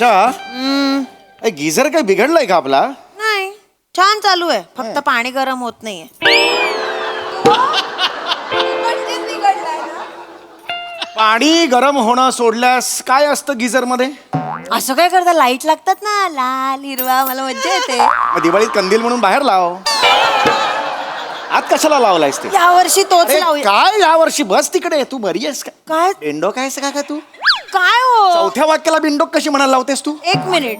वर्षा geyser काय बिघडलाय का आपला? नाही, छान चालू आहे, फक्त पाणी गरम होत नाहीये. पाणी गरम होणं सोडल्यास काय असतं गिझर मध्ये? असं काय करता, लाईट लागतात ना, लाल हिरवा, मला मज्जा येते. मग दिवाळीत कंदील म्हणून बाहेर लाव. आत कशाला लावलायस ते? यावर्षी तोच अरे लावूया. काय या वर्षी? बस तिकडे. तू बरी आहेस का? काय बिंडोक आहेस का तू? काय हो, चौथ्या वाक्याला बिंडोक कशी म्हणायला लावतेस तू? एक मिनिट,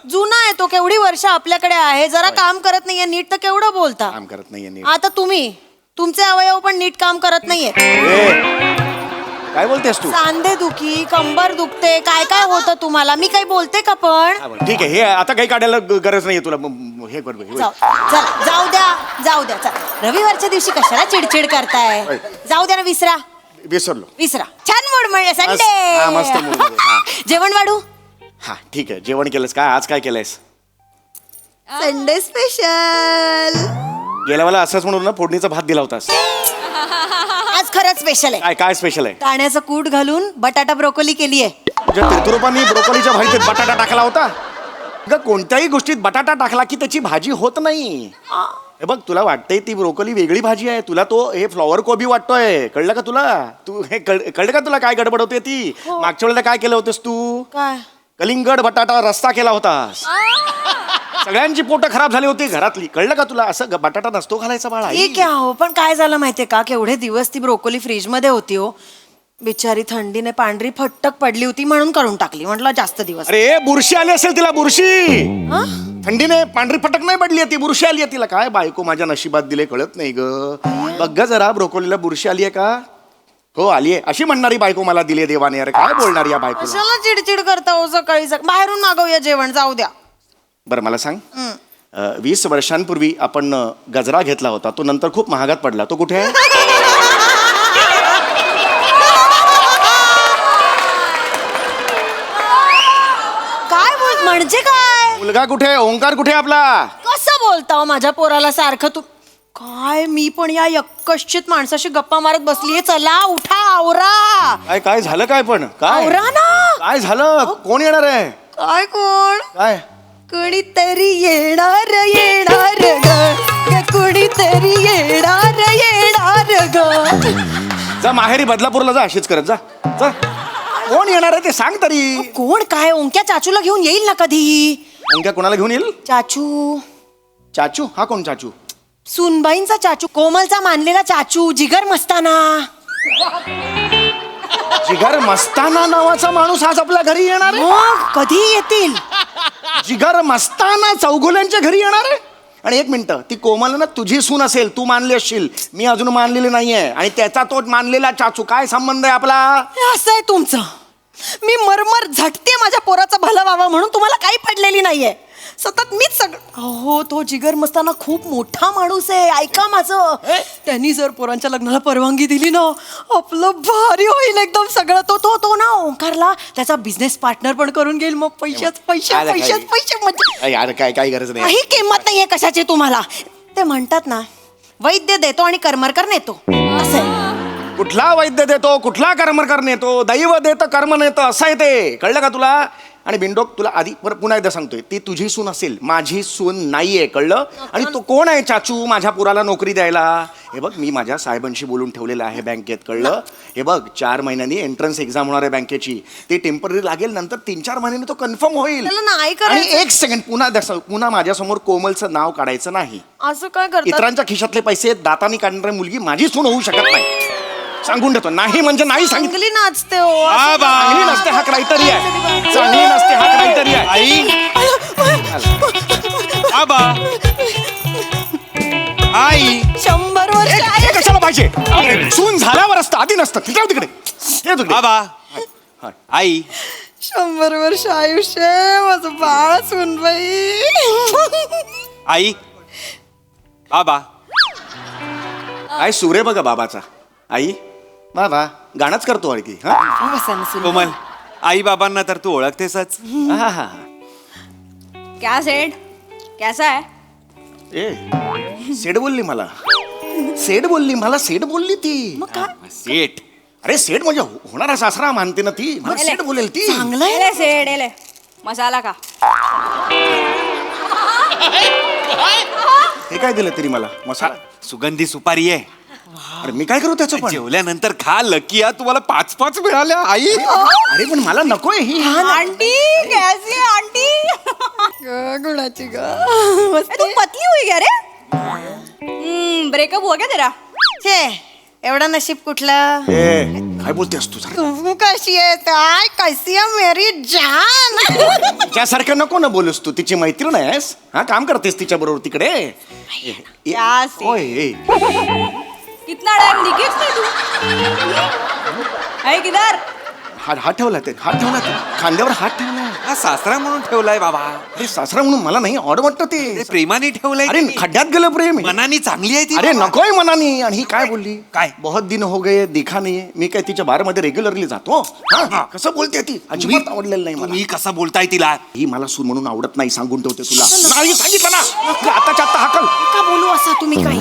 जुना आहे तो, केवढी वर्ष आपल्याकडे आहे, जरा काम करत नाहीये नीट तर केवढं बोलता. काम करत नाहीये नीट. आता तुमचे अवयव पण नीट काम करत नाहीये. काय बोलतेस तू? सांधे दुखी, कंबर दुखते, काय काय होतं तुम्हाला, मी काही बोलते का पण? ठीक आहे, हे आता काही काढायला गरज नाहीये तुला. हे कर जाऊ द्या चला. रविवारच्या दिवशी कशाला चिडचिड करताय? जाऊ द्या ना, विसरा. छान मूड म्हणजे हा, मस्त mood मध्ये, हा. संडे. जेवण वाढू? हा ठीक आहे. जेवण केलंस काय? आज काय केलंयस? Sunday special. गेल्या वेळेला असंच म्हणून ना फोडणीचा भात दिला होतास. आज खरंच स्पेशल आहे. काय स्पेशल आहे? काण्याचं कूट घालून बटाटा ब्रोकोली केली आहे. तुझ्या तीर्थरूपांनी ब्रोकोलीच्या भाजीत बटाटा टाकला होता? अगं कोणत्याही गोष्टीत बटाटा टाकला की त्याची भाजी होत नाही. हे बघ, तुला वाटतंय ती ब्रोकोली वेगळी भाजी आहे, तुला तो हे फ्लॉवर कोबी वाटतोय. कळलं का तुला? तू हे कळलं का तुला काय गडबड होते ती? मागच्या वेळेला काय केलं होतेस तू? काय? कलिंगड बटाटा रस्ता केला होतास. सगळ्यांची पोटं खराब झाली होती घरातली. कळलं का तुला? असं बटाटा नसतो घालायचा बाळा. ठीक आहे हो, पण काय झालं माहितीये का, केवढे दिवस ती ब्रोकोली फ्रीज मध्ये होती हो, बिचारी थंडीने पांढरी फट्टक पडली होती म्हणून करून टाकली. म्हटलं जास्त दिवस. अरे बुरशी आली असेल तिला, बुरशी. थंडीने पांढरी फटक नाही पडली, ती बुरशी आली आहे तिला. काय बायको माझ्या नशिबात दिले कळत नाही ग. बघ ग जरा, ब्रोकोलीला बुरशी आली आहे का? हो आली आहे. अशी म्हणणारी बायको मला दिली देवाने. अरे काय बोलणार या बायको? कशाला चिडचिड करता हो सकाळी? बाहेरून मागवूया जेवण, जाऊ द्या. बरं मला सांग, 20 वर्षांपूर्वी आपण गजरा घेतला होता, तो नंतर खूप महागात पडला, तो कुठे आहे? काय बोल, म्हणजे काय? मुलगा कुठे? ओंकार कुठे आपला? कसं बोलता हो माझ्या पोराला सारखं तू? काय, मी पण या यक्कश्चित माणसाशी गप्पा मारत बसलीये. चला उठा, आवरा. काय झालं? काय पण काय आवरा ना. काय झालं? कोण येणार आहे? काय कोण? काय? कुणीतरी येणार ग, कुणीतरी येणार ग. जा माहेरी बदलापूरला जा, अशीच करत जा. कोण येणार आहे ते सांग तरी. कोण? काय ओंक्या चाचूला घेऊन येईल ना कधी. ओंक्या कोणाला घेऊन येईल? चाचू. चाचू? हा कोण चाचू? सुनबाईंचा चाचू, कोमलचा मानलेला चाचू, जिगर मस्ताना. जिगर मस्ताना नावाचा माणूस आज आपल्या घरी येणार आहे? मग कधी येतील? जिगर मस्ताना चौगुल्यांच्या घरी येणार आहे? आणि एक मिनिट, ती कोमल ना तुझी सून असेल, तू मानली असशील, मी अजून मानलेली नाहीये. आणि त्याचा तो मानलेला चाचू, काय संबंध आहे आपला? असं आहे तुमचं. मी मरमर झटते माझ्या पोराचं भलं व्हावं म्हणून, तुम्हाला काही पडलेली नाहीये. सतत मीच सगळं. हो, तो जिगर मस्ताना खूप मोठा माणूस आहे, ऐका माझं. त्यांनी जर पोरांच्या लग्नाला परवानगी दिली ना, आपलं भारी होईल एकदम सगळं. तो ना ओंकारला त्याचा बिझनेस पार्टनर पण करून घेईल. मग पैसे म्हणजे यार काय गरज नाही. काही किंमत नाहीये कशाची तुम्हाला. ते म्हणतात ना, वैद्य देतो आणि कर्मरकर नेतो, असं आहे. कुठला वैद्य देतो, कुठला कर्मकर नेतो? दैव देतं, कर्म नेतं, असं आहे ते. कळलं का तुला? आणि बिंडोक, तुला आधी पुन्हा एकदा सांगतोय, ती तुझी सून असेल, माझी सून नाहीये. कळलं? आणि तो कोण आहे चाचू माझ्या पोराला नोकरी द्यायला? हे बघ, मी माझ्या साहेबांशी बोलून ठेवलेलं आहे बँकेत. कळलं? हे बघ, 4 महिन्यांनी एंट्रन्स एक्झाम होणार आहे बँकेची. ती टेम्पररी लागेल, नंतर 3-4 महिन्यांनी तो कन्फर्म होईल. आणि एक सेकंड, पुन्हा माझ्यासमोर कोमलचं नाव काढायचं नाही. असं काय करतात? इतरांच्या खिशातले पैसे दातानी काढणारी मुलगी माझी सून होऊ शकत नाही. सांगून देतो, नाही म्हणजे नाही. चांगली नाचते हो. चांगली नसते हा क्रायटेरिया आहे. चांगली नसते हा क्रायटेरिया आहे. आई 100 वर्ष हे कशाला पाहिजे? सून झाल्यावर असतं, आधी नसतं. तिकडे आई 100 वर्ष आयुष्य माझं बाळ सुनबाई. आई बाबा. काय सूर्य बघा बाबाचा. आई बाबा गाणंच करतो आणखी. कोमल, आई बाबांना तर तू ओळखतेसच. क्या सेठ, कैसा है? सेठ बोलली मला. सेठ बोलली ती. सेठ? अरे सेठ म्हणजे होणारा सासरा मानते ना ती. मला सेठ बोलेल ती. चांगलं आहे. एले सेठ एले. मसाला खा. हे काय दिलं तरी मला मसाला सुगंधी सुपारी आहे. अरे मी काय करू त्याचं पण जेवल्यानंतर खा. लकी आ तुम्हाला 5-5 मिळाल्या आई. अरे पण मला नकोय ही आंटी कैसी है आंटी? गुणाची ग तू पतली हुई क्या रे? ब्रेकअप हुआ क्या तेरा? छे एवढं नशीब कुठलं. ए, काय बोलतेस तू जरा? तू कशी आहे काय कशी आहे मेरी जान. त्यासारखं नको ना बोलूस तू. तिची मैत्रीण आहेस. हा काम करतेस तिच्या बरोबर तिकडे. क्या से? ओय, ए. कितना टाइम दिखेच नाही तू. है किधर? हात ठेवला ते खांद्यावर हात ठेवला. हा सासरा म्हणून ठेवलाय बाबा. अरे सासरा म्हणून मला नाही ऑड वाटतं ते ते. प्रेमाने ठेवलंय. अरे खड्ड्यात गेलं प्रेम. मनानी चांगली आहे ती. अरे नकोय मनानी. आणि ही काय बोलली काय? बहुत दिन हो गए दिखा नाही. मी काय तिच्या बार मध्ये रेग्युलरली जातो. हा? कसं बोलते ती अजिबात आवडलेलं नाही मला. तुम्ही कसं बोलताय तिला? ही मला सून म्हणून आवडत नाही सांगून ठेवते तुला. नाही सांगितलं ना तुला आताच्या आता हाकल. का बोलू असा तुम्ही काही.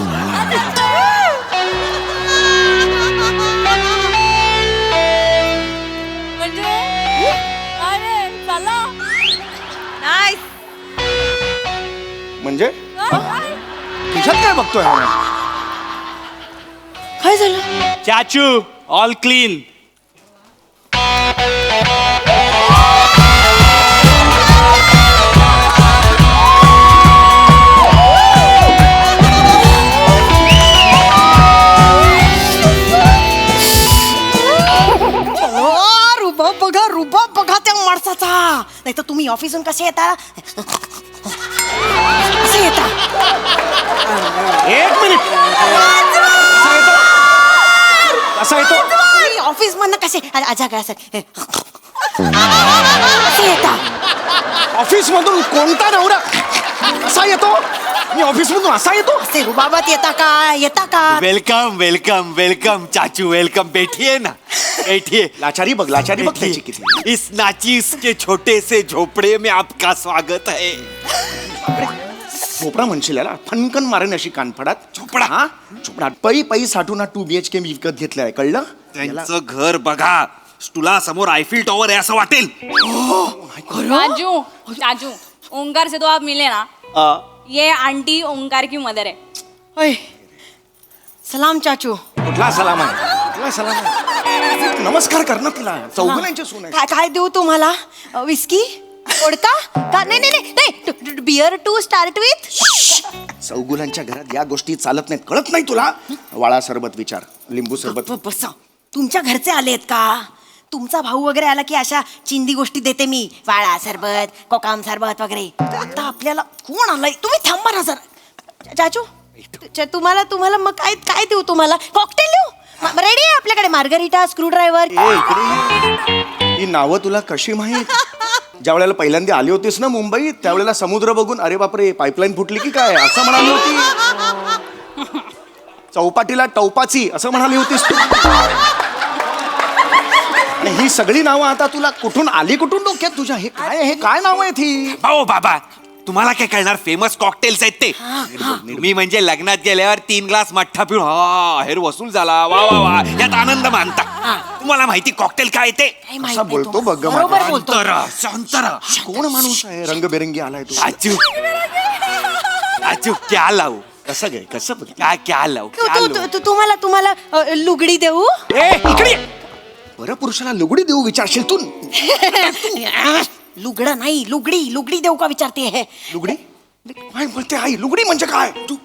म्हणजे खिशात काय बघतोय हा? काय झालं. चाचू ऑल क्लीन. रुबाब बघा त्या माणसाचा. नाही तर तुम्ही ऑफिसून कसे येता. कसे येता. एक मिनिट कसा येतो ऑफिस मधनं कसे आजा काय सर कसे येता. ऑफिस मधून कोणता नवरा कसा येतो. मी ऑफिस मधून असा येतो. असे रुबाबात येता का. वेलकम वेलकम वेलकम चाचू वेलकम. बैठिए ना बैठिए. लाचारी बघ त्याची किती. इस नाचीस के छोटे से झोपड़े में आपका स्वागत है. झोपडा म्हणशील याला फनकन मारेन अशी कानफडात. झोपडा? हा झोपडा पै साठून 2 BHK मी विकत घेतलाय कळलं. त्यांचं घर बघा. तुला समोर आयफिल टॉवर आहे असं वाटेल. चाचू चाचू ओंकार से तो आप मिले ना. ये आंटी ओंकार की मदर है. ओय सलाम चाचू. कुठला सलाम आहे. नमस्कार कर ना तिला. चौघुल्यांची सून आहे. काय देऊ तुम्हाला. विस्की ओडका का. नाही बियर टू स्टार्ट विथ. चौगुलांच्या घरात या गोष्टी चालत नाहीत. कळत नाही तुला. वाळा सरबत विचार. लिंबू सरबत. बसा. तुमच्या घरचे आलेत का. तुमचा भाऊ वगैरे आला की अशा चिंदी गोष्टी देते मी. वाळा सरबत कोकाम सरबत वगैरे. आता आपल्याला कोण आलाय. तुम्ही थांबा ना जरा. चाचू तुम्हाला मग काय देऊ तुम्हाला. कॉकटेल देऊ. रेडी आहे आपल्याकडे. Margherita screwdriver. ही नावं तुला कशी माहीत. ज्या वेळेला पहिल्यांदा आली होतीस ना मुंबईत त्यावेळेला समुद्र बघून अरे बापरे पाईपलाईन फुटली की काय असं म्हणाली होती. चौपाटीला टौपाची असं म्हणाली होतीस तू. आणि ही सगळी नावं आता तुला कुठून आली कुठून डोक्यात तुझ्या. हे काय नाव आहेत ही. भाऊ बाबा तुम्हाला काय कळणार. फेमस कॉकटेल्स आहेत ते. मी म्हणजे लग्नात गेल्यावर 3 ग्लास मठ्ठा पिऊन हेर वसूल झाला. वा वा वा यात आनंद मानता. तुम्हाला माहिती कॉकटेल काय ते. असा बोलतो बघ ग बरोबर माझा. बोलतो. शांतरा. कोण माणूस आहे रंगबेरंगी आलाय तू. चाचू चाचू क्या लावू. कसं गे कसं बघ. क्या लावू क्या लावू. तुम्हाला लुगडी देऊ. ए इकडे ये. बरं पुरुषाला लुगडी देऊ विचारशील तू. लुगडा नाही लुगडी देऊ का विचारते. लुगडी काय बोलते आई. लुगडी म्हणजे काय. तू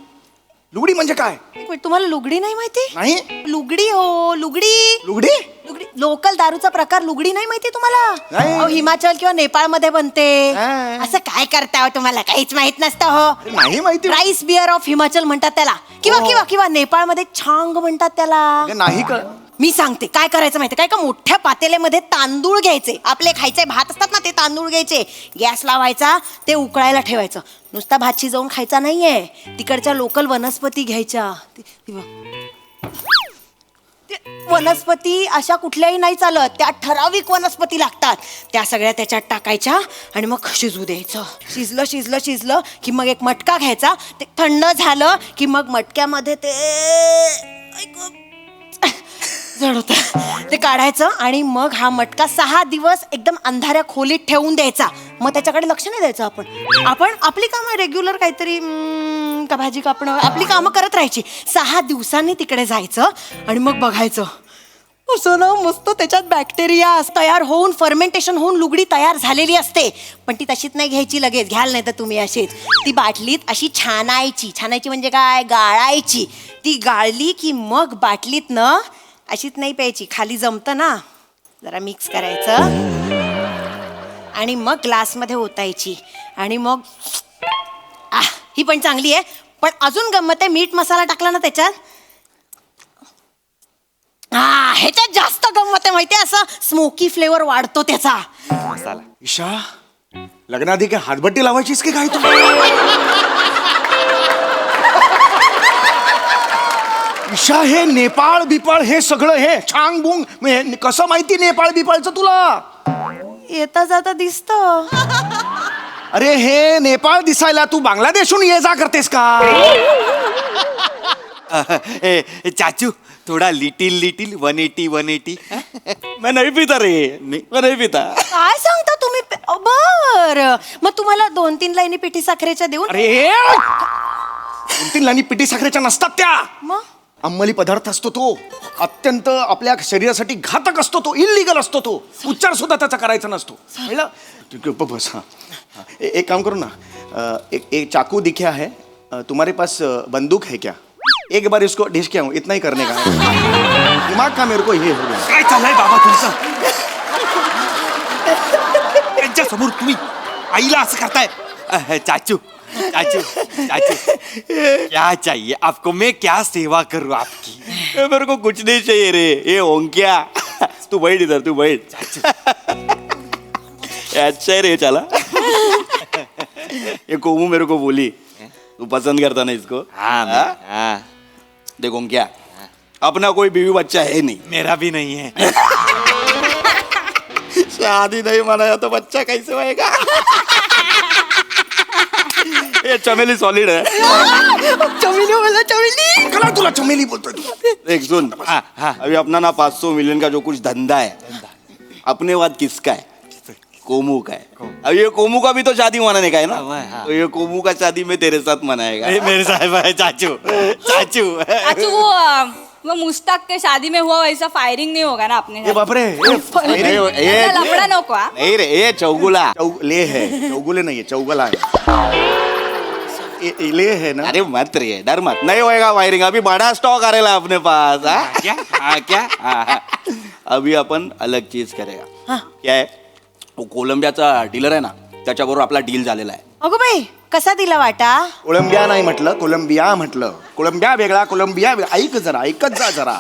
लुगडी म्हणजे काय. तुम्हाला लुगडी नाही माहिती. नाही लुगडी हो लुगडी. लुगडी लोकल दारूचा प्रकार लुगडी नाही माहिती तुम्हाला. नाही. अहो, हिमाचल किंवा नेपाळ मध्ये बनते. हा. असं काय करता हो तुम्हाला काहीच माहित नसतं हो. नाही माहिती. राईस बिअर ऑफ हिमाचल म्हणतात त्याला. किंवा नेपाळ मध्ये छांग म्हणतात त्याला. नाही कळ. मी सांगते काय करायचं माहिती काय का. मोठ्या पातेल्यामध्ये तांदूळ घ्यायचे. आपले खायचे भात असतात ना ते तांदूळ घ्यायचे. गॅस लावायचा ते उकळायला ठेवायचं. नुसता भात शिजवून खायचा नाहीये. तिकडच्या लोकल वनस्पती घ्यायच्या. वनस्पती अशा कुठल्याही नाही चालत. त्या ठराविक वनस्पती लागतात. त्या सगळ्या त्याच्यात टाकायच्या आणि मग शिजू द्यायचं. शिजलं की मग एक मटका घ्यायचा. ते थंड झालं की मग मटक्यामध्ये ते जड होतं ते काढायचं आणि मग हा मटका 6 दिवस एकदम अंधाऱ्या खोलीत ठेवून द्यायचा. मग त्याच्याकडे लक्ष नाही द्यायचं. आपण आपली कामं रेग्युलर काहीतरी का भाजी कापणं आपली कामं करत राहायची. 6 दिवसांनी तिकडे जायचं आणि मग बघायचं असं ना मस्त त्याच्यात बॅक्टेरिया तयार होऊन फर्मेंटेशन होऊन लुगडी तयार झालेली असते. पण ती तशीच नाही घ्यायची लगेच. घ्याल नाही तर तुम्ही अशीच ती बाटलीत अशी छानायची म्हणजे काय गाळायची. ती गाळली की मग बाटलीत न अशीच नाही प्यायची. खाली जमतं ना जरा मिक्स करायचं आणि मग ग्लासमध्ये ओतायची आणि मग ही पण चांगली आहे. पण अजून गंमत आहे मीठ मसाला टाकला ना त्याच्यात ह्याच्यात जास्त गंमत आहे माहितीये. असं स्मोकी फ्लेवर वाढतो त्याचा. मसाला. ईशा लग्नाआधी काय हातभट्टी लावायचीस की काय तू? ईशा हे नेपाळ बिपाळ हे सगळं हे छांग बुंग हे कसं माहिती नेपाळ बिपाळचं तुला? येता जाता दिसत. अरे हे नेपाळ दिसायला तू बांगलादेशहून ये जा करतेस का? चाचू थोडा लिटिल 180. मैं नहीं पीता रे मैं नहीं पीता. काय सांगता तुम्ही? बर मग तुम्हाला 2-3 लाईनी पिठी साखरेच्या देऊन. अरे 2-3 लाईनी पिठी साखरेच्या नसतात त्या. मग अंमली पदार्थ असतो तो. अत्यंत आपल्या शरीरासाठी घातक असतो तो. इल्लीगल असतो तो. उच्चार सुद्धा त्याचा करायचा नसतो. कळलं? बस हाँ एक काम करो ना. एक चाकू दिखा है तुम्हारे पास बंदूक है क्या? एक बार इसको डिश किया हूँ इतना ही करने का है. दिमाग का मेरे को ये हो गया. काय चाललंय बाबा तुमचं? त्यांच्या समोर तुम्ही आईला असं करताय. चाचू क्या चाहिए आपको? मैं क्या सेवा करूँ आपकी? मेरे को कुछ नहीं चाहिए रे. ये ओंक्या तू बैठ इधर तू बैठ. अच्छा है रे चला. ये कोमू मेरे को बोली तू पसंद करता ना इसको. हाँ. देखो क्या अपना कोई बीवी बच्चा है नहीं. मेरा भी नहीं है. शादी नहीं मनाया तो बच्चा कैसे होएगा? ये चमेली सॉलिड है. चमेली बोला चमेली. कला तुला चमेली बोलतोय तू. देख सुन अभी अपना ना 500 मिलियन का जो कुछ धंधा है अपने बाद किसका है? कोमू का है. अब ये कोमू का भी तो शादी मनाने का है ना. हाँ. तो ये कोमू का शादी में तेरे साथ मनाएगा. मेरे साहब है चाचू. चाचू वो मुश्ताक के शादी में हुआ वैसा फायरिंग नहीं होगा ना अपने ए बापरे ये लफड़ा नको हा? नहीं रे ये चौगुला. ले है चौगुले नहीं है चौगला है. ले है ना. अरे मत रे डर मत. नहीं होएगा वायरिंग. अभी बड़ा स्टॉक आ रहा है अपने पास. क्या अभी अपन अलग चीज करेगा. क्या है वो कोलंबियाचा डीलर आहे ना त्याच्याबरोबर आपला डील झालेला आहे. अगो बाई कसा दिला वाटा? कोलंबिया नाही म्हटलं कोलंबिया म्हटलं. कोलंबिया वेगळा कोलंबिया वेगळा. ऐक जरा ऐकत जा जरा.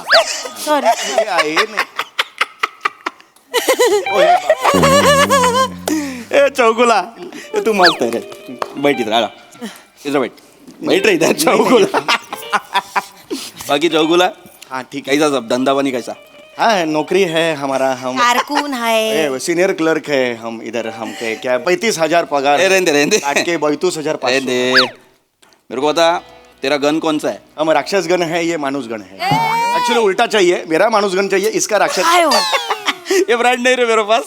सॉरी. हे आहे नाही. ए चौगुला तू मस्त आहे रे. बैठ इधर आला. इधर बैठ रे इधर चौगुला. बाकी चौगुला हाँ ठीक है. कैसा सब धंधा पानी कैसा? हाँ नौकरी है हमारा. हम कारकून है. सीनियर क्लर्क है हम इधर. हम के क्या 35,000 पगार. रहने के 32,000 मेरे को बता तेरा गन कौन सा है? हम राक्षस गण है ये मानुस गण है. एक्चुअली उल्टा चाहिए. मेरा मानुस गण चाहिए इसका राक्षस. काय हो? ये ब्रांड नहीं रे मेरे पास.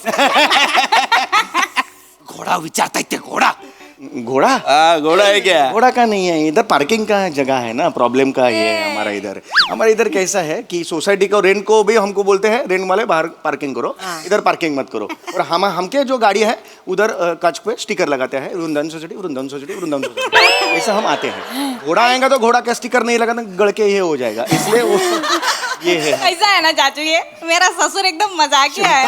घोडा विचारतायत ते घोडा. घोड़ा घोड़ा है क्या? घोड़ा का नहीं है. इधर पार्किंग का जगह है ना. प्रॉब्लम का ये है हमारा इधर कैसा है कि सोसाइटी को रेंट को भी हमको बोलते हैं रेंट वाले बाहर पार्किंग करो. इधर पार्किंग मत करो. और हमके जो गाड़ी है उधर कांच पे स्टिकर लगाते हैं वृंदावन सोसाइटी. ऐसा हम आते हैं. घोड़ा आएगा तो घोड़ा का स्टिकर नहीं लगा तो गड़ के ये हो जाएगा. इसलिए वो ये है. कैसा है ना चाचू ये मेरा ससुर एकदम मजाकिया है.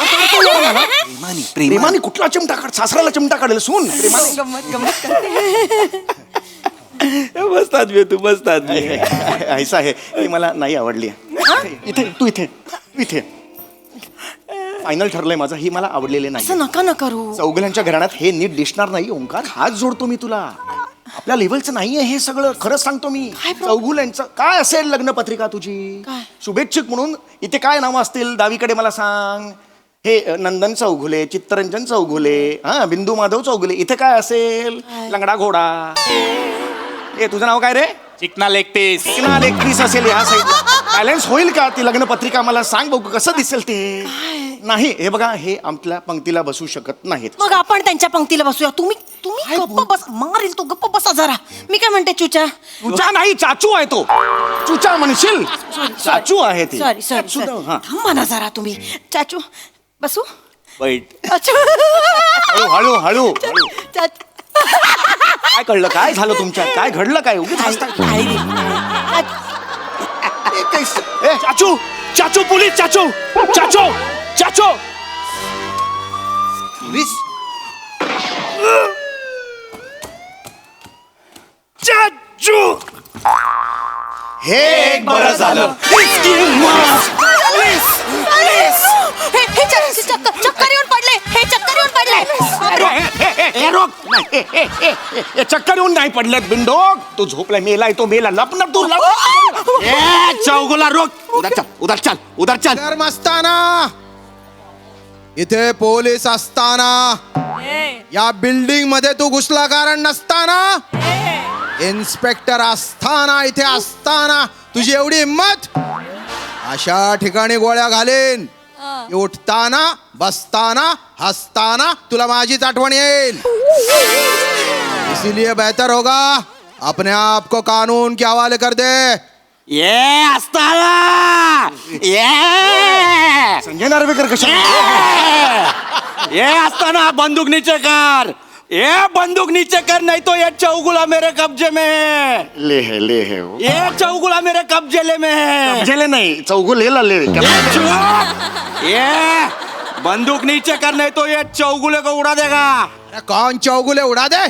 प्रेमाने कुठला चिमटा काढ. सासराला चिमटा काढेल सून. प्रेमाने मस्त आदमी तू मस्त आदमी. ऐसा है की मला नाही आवडली. तू इथे फायनल ठरलंय माझं. ही मला आवडलेली नाही. असं नका ना करू. चौगल्यांच्या घराण्यात हे नीट दिसणार नाही. ओंकार हात जोडतो मी तुला. आपल्या लेवलचं नाहीये हे सगळं. खरंच सांगतो मी. चौगुल्यांचं काय असेल लग्नपत्रिका तुझी? शुभेच्छुक म्हणून इथे काय नावं असतील डावीकडे मला सांग. हे नंदन चौगुले चित्तरंजन चौगुले बिंदू माधव चौगुले. इथे काय असेल? लंगडा घोडा. ए तुझं नाव काय रे? चिकना लेग पीस. चिकना लेग पीस असेल ह्या साईडला. बॅलन्स होईल का ती लग्न पत्रिका मला सांग बघू कसं दिसेल ते नाही हे बघा हे आमच्या पंक्तीला बसू शकत नाहीत मग आपण त्यांच्या पंक्तीला बसूया. तुम्ही गप्प बस. मारील तो, गप्प बसा जरा. मी काय म्हणते चुचा, चुचा नाही चाचू आहे तो. चुचा म्हणशील चाचू आहे ती. सॉरी सॉरी हा. थांबा ना जरा तुम्ही. चाचू बसू. वाईट चाचू हळू हळू हळू हळू. चाचू. काय कळलं काय झालं तुमच्यात काय घडलं काय उगीच हसताय. ए, चाचू चाचू पोलीस चाचू चाचू चाचू चाचू हे एक बरं झालं चक्कर येऊन पडले. हे चक्कर येऊन पडले. हे चक्कर येऊन नाही पडलेत बिंडोक तू झोपलाय मेलाय तो मेला लप ना तू लप चौगुला रोक उधर चल धर्म असताना इथे पोलीस असताना या बिल्डिंग मध्ये तू घुसला कारण नसताना इन्स्पेक्टर असताना इथे असताना तुझी एवढी हिंमत अशा ठिकाणी गोळ्या घालेन की उठताना बसताना हसताना तुला माझीच आठवण येईल. इसीलिए बेहतर होगा अपने आप को कानून के हवाले कर दे. ये असताना ये संजय नार्वेकर कशा ये असताना बंदूक नीचे कर. ये बंदूक नीचे कर नहीं तो ये चौगुला मेरे कब्जे में है. ले है वो. ये चौगुला मेरे कब्जे में है. जेले नाही चौगुलेला ले ये बंदूक नीचे कर नहीं तो ये चौगुले को उड़ा देगा. अरे कौन चौगुले उड़ा दे.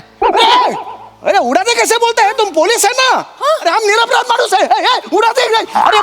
अरे उड़ा दे कैसे बोलते हैं तुम पुलिस है ना अरे हम निरपराध माणूस है उड़ा दे अरे